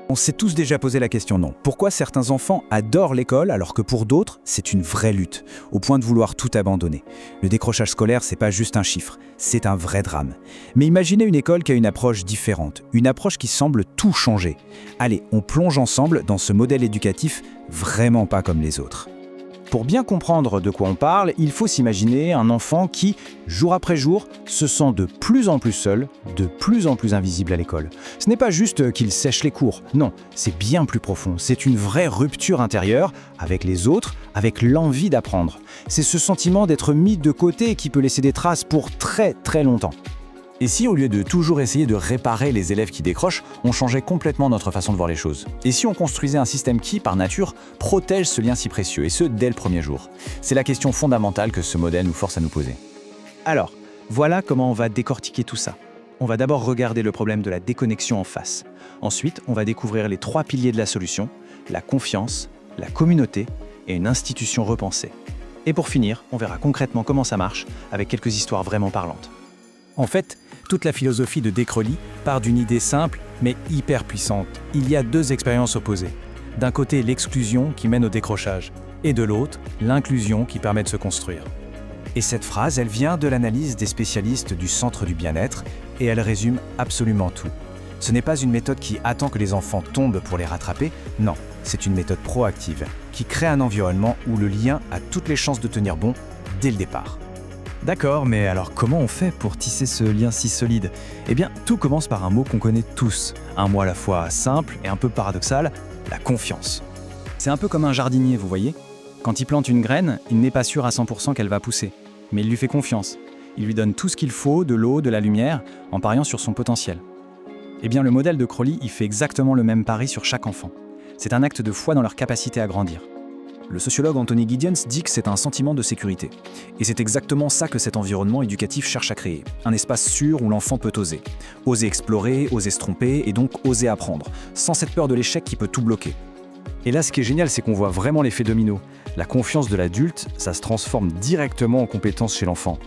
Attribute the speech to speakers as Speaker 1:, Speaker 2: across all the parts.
Speaker 1: On s'est tous déjà posé la question, non? Pourquoi certains enfants adorent l'école alors que pour d'autres, c'est une vraie lutte, au point de vouloir tout abandonner? Le décrochage scolaire, c'est pas juste un chiffre, c'est un vrai drame. Mais imaginez une école qui a une approche différente, une approche qui semble tout changer. Allez, on plonge ensemble dans ce modèle éducatif vraiment pas comme les autres. Pour bien comprendre de quoi on parle, il faut s'imaginer un enfant qui, jour après jour, se sent de plus en plus seul, de plus en plus invisible à l'école. Ce n'est pas juste qu'il sèche les cours, non, c'est bien plus profond. C'est une vraie rupture intérieure avec les autres, avec l'envie d'apprendre. C'est ce sentiment d'être mis de côté qui peut laisser des traces pour très très longtemps. Et si au lieu de toujours essayer de réparer les élèves qui décrochent, on changeait complètement notre façon de voir les choses? Et si on construisait un système qui, par nature, protège ce lien si précieux, et ce, dès le premier jour? C'est la question fondamentale que ce modèle nous force à nous poser. Alors, voilà comment on va décortiquer tout ça. On va d'abord regarder le problème de la déconnexion en face. Ensuite, on va découvrir les 3 piliers de la solution: la confiance, la communauté et une institution repensée. Et pour finir, on verra concrètement comment ça marche, avec quelques histoires vraiment parlantes. En fait, toute la philosophie de Decroly part d'une idée simple, mais hyper puissante. Il y a 2 expériences opposées. D'un côté, l'exclusion qui mène au décrochage, et de l'autre, l'inclusion qui permet de se construire. Et cette phrase, elle vient de l'analyse des spécialistes du Centre du bien-être, et elle résume absolument tout. Ce n'est pas une méthode qui attend que les enfants tombent pour les rattraper, non, c'est une méthode proactive, qui crée un environnement où le lien a toutes les chances de tenir bon dès le départ. D'accord, mais alors comment on fait pour tisser ce lien si solide? Eh bien, tout commence par un mot qu'on connaît tous, un mot à la fois simple et un peu paradoxal, la confiance. C'est un peu comme un jardinier, vous voyez? Quand il plante une graine, il n'est pas sûr à 100% qu'elle va pousser, mais il lui fait confiance. Il lui donne tout ce qu'il faut, de l'eau, de la lumière, en pariant sur son potentiel. Eh bien, le modèle de Crowley, il fait exactement le même pari sur chaque enfant. C'est un acte de foi dans leur capacité à grandir. Le sociologue Anthony Giddens dit que c'est un sentiment de sécurité. Et c'est exactement ça que cet environnement éducatif cherche à créer. Un espace sûr où l'enfant peut oser. Oser explorer, oser se tromper et donc oser apprendre, sans cette peur de l'échec qui peut tout bloquer. Et là, ce qui est génial, c'est qu'on voit vraiment l'effet domino. La confiance de l'adulte, ça se transforme directement en compétence chez l'enfant.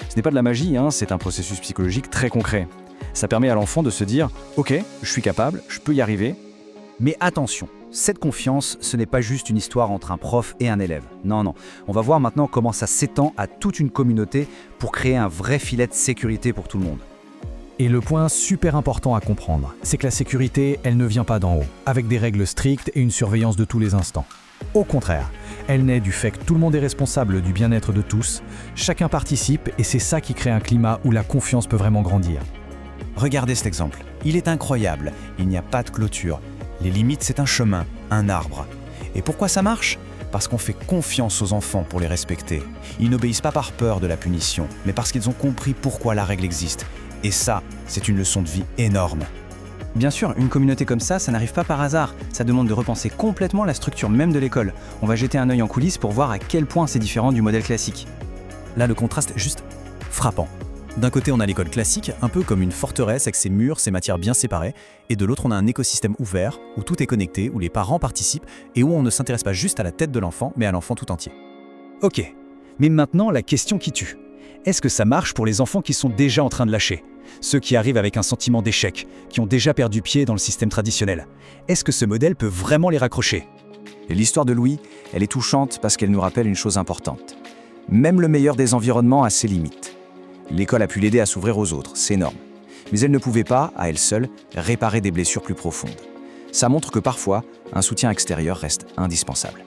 Speaker 1: Ce n'est pas de la magie, c'est un processus psychologique très concret. Ça permet à l'enfant de se dire « Ok, je suis capable, je peux y arriver ». Mais attention, cette confiance, ce n'est pas juste une histoire entre un prof et un élève. Non, on va voir maintenant comment ça s'étend à toute une communauté pour créer un vrai filet de sécurité pour tout le monde. Et le point super important à comprendre, c'est que la sécurité, elle ne vient pas d'en haut, avec des règles strictes et une surveillance de tous les instants. Au contraire, elle naît du fait que tout le monde est responsable du bien-être de tous, chacun participe et c'est ça qui crée un climat où la confiance peut vraiment grandir. Regardez cet exemple, il est incroyable, il n'y a pas de clôture. Les limites, c'est un chemin, un arbre. Et pourquoi ça marche? Parce qu'on fait confiance aux enfants pour les respecter. Ils n'obéissent pas par peur de la punition, mais parce qu'ils ont compris pourquoi la règle existe. Et ça, c'est une leçon de vie énorme. Bien sûr, une communauté comme ça n'arrive pas par hasard. Ça demande de repenser complètement la structure même de l'école. On va jeter un œil en coulisses pour voir à quel point c'est différent du modèle classique. Là, le contraste est juste frappant. D'un côté, on a l'école classique, un peu comme une forteresse avec ses murs, ses matières bien séparées, et de l'autre, on a un écosystème ouvert, où tout est connecté, où les parents participent, et où on ne s'intéresse pas juste à la tête de l'enfant, mais à l'enfant tout entier. Ok, mais maintenant, la question qui tue. Est-ce que ça marche pour les enfants qui sont déjà en train de lâcher? Ceux qui arrivent avec un sentiment d'échec, qui ont déjà perdu pied dans le système traditionnel. Est-ce que ce modèle peut vraiment les raccrocher? Et l'histoire de Louis, elle est touchante parce qu'elle nous rappelle une chose importante. Même le meilleur des environnements a ses limites. L'école a pu l'aider à s'ouvrir aux autres, c'est énorme. Mais elle ne pouvait pas, à elle seule, réparer des blessures plus profondes. Ça montre que parfois, un soutien extérieur reste indispensable.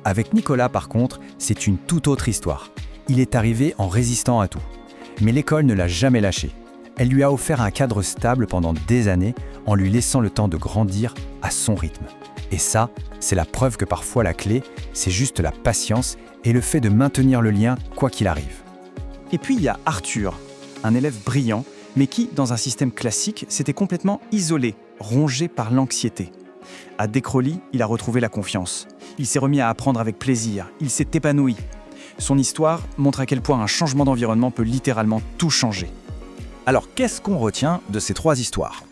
Speaker 1: Avec Nicolas, par contre, c'est une toute autre histoire. Il est arrivé en résistant à tout. Mais l'école ne l'a jamais lâché. Elle lui a offert un cadre stable pendant des années en lui laissant le temps de grandir à son rythme. Et ça, c'est la preuve que parfois la clé, c'est juste la patience et le fait de maintenir le lien quoi qu'il arrive. Et puis il y a Arthur, un élève brillant, mais qui, dans un système classique, s'était complètement isolé, rongé par l'anxiété. À Decroly, il a retrouvé la confiance. Il s'est remis à apprendre avec plaisir, il s'est épanoui. Son histoire montre à quel point un changement d'environnement peut littéralement tout changer. Alors qu'est-ce qu'on retient de ces 3 histoires?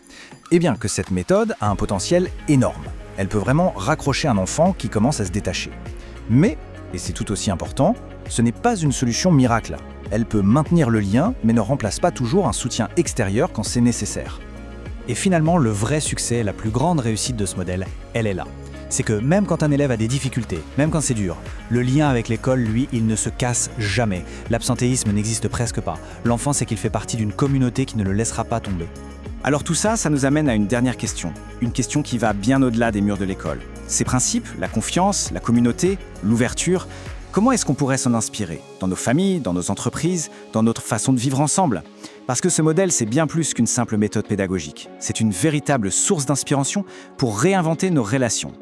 Speaker 1: Eh bien que cette méthode a un potentiel énorme. Elle peut vraiment raccrocher un enfant qui commence à se détacher. Mais, et c'est tout aussi important, ce n'est pas une solution miracle. Elle peut maintenir le lien, mais ne remplace pas toujours un soutien extérieur quand c'est nécessaire. Et finalement, le vrai succès, la plus grande réussite de ce modèle, elle est là. C'est que même quand un élève a des difficultés, même quand c'est dur, le lien avec l'école, lui, il ne se casse jamais. L'absentéisme n'existe presque pas. L'enfant sait qu'il fait partie d'une communauté qui ne le laissera pas tomber. Alors tout ça, ça nous amène à une dernière question. Une question qui va bien au-delà des murs de l'école. Ces principes, la confiance, la communauté, l'ouverture, comment est-ce qu'on pourrait s'en inspirer? Dans nos familles, dans nos entreprises, dans notre façon de vivre ensemble? Parce que ce modèle, c'est bien plus qu'une simple méthode pédagogique. C'est une véritable source d'inspiration pour réinventer nos relations.